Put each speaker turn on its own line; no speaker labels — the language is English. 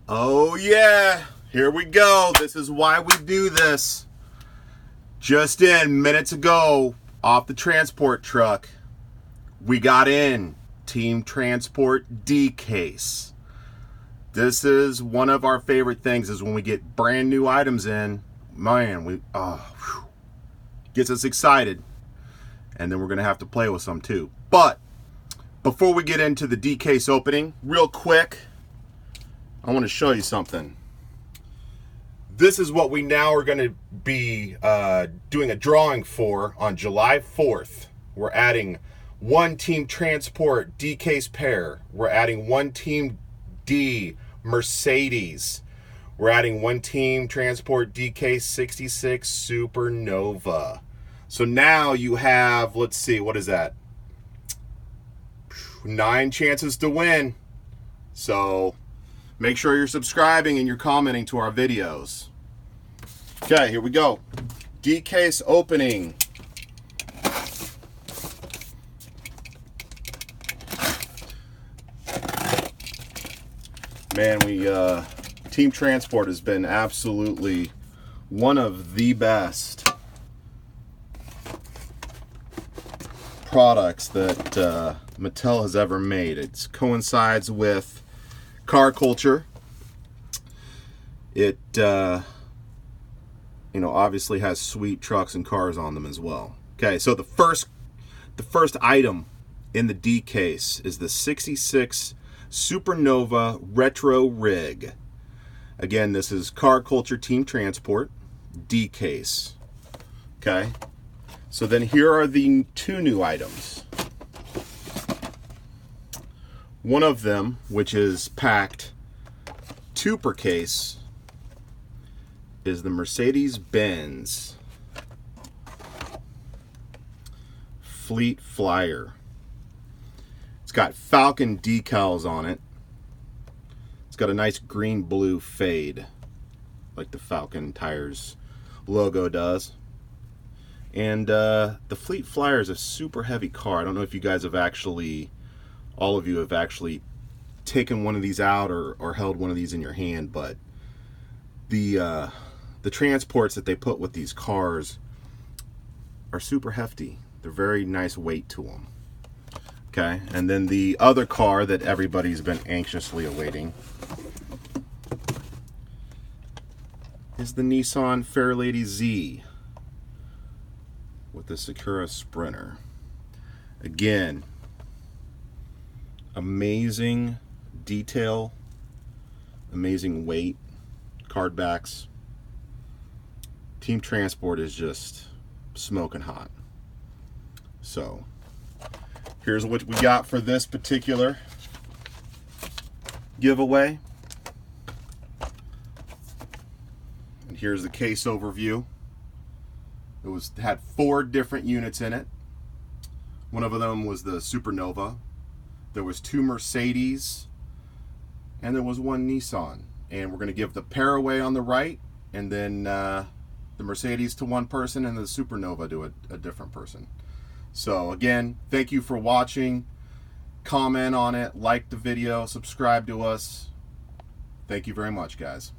Oh yeah, here we go. This is why we do this. Just in minutes ago, off the transport truck, we got in Team Transport D case. This is one of our favorite things, is when we get brand new items in. Man, gets us excited. And then we're gonna have to play with some too. But before we get into the D case opening, real quick, I want to show you something. This is what we now are going to be doing a drawing for on July 4th. We're adding one Team Transport D case pair. We're adding one Team D Mercedes. We're adding one Team Transport D case 66 Supernova. So now you have, let's see, what is that? 9 chances to win. So make sure you're subscribing and you're commenting to our videos. Okay, here we go. D case opening. Man, Team Transport has been absolutely one of the best products that Mattel has ever made. It coincides with car culture. It obviously has sweet trucks and cars on them as well. Okay, so the first item in the D case is the 66 Supernova Retro Rig. Again, this is Car Culture Team Transport D case. Okay, so then here are the 2 new items. One of them, which is packed 2 per case, is the Mercedes-Benz Fleet Flyer. It's got Falcon decals on it. It's got a nice green-blue fade, like the Falcon Tires logo does. And the Fleet Flyer is a super heavy car. I don't know if you guys have actually, all of you have actually taken one of these out or held one of these in your hand, but the transports that they put with these cars are super hefty. They're very nice weight to them. Okay, and then the other car that everybody's been anxiously awaiting is the Nissan Fairlady Z with the Sakura Sprinter. Again, amazing detail, amazing weight, card backs. Team Transport is just smoking hot. So here's what we got for this particular giveaway. And here's the case overview. It had 4 different units in it. One of them was the Supernova. There was 2 Mercedes, and there was 1 Nissan. And we're going to give the pair away on the right, and then the Mercedes to one person and the Supernova to a different person. So again, thank you for watching. Comment on it, like the video, subscribe to us. Thank you very much, guys.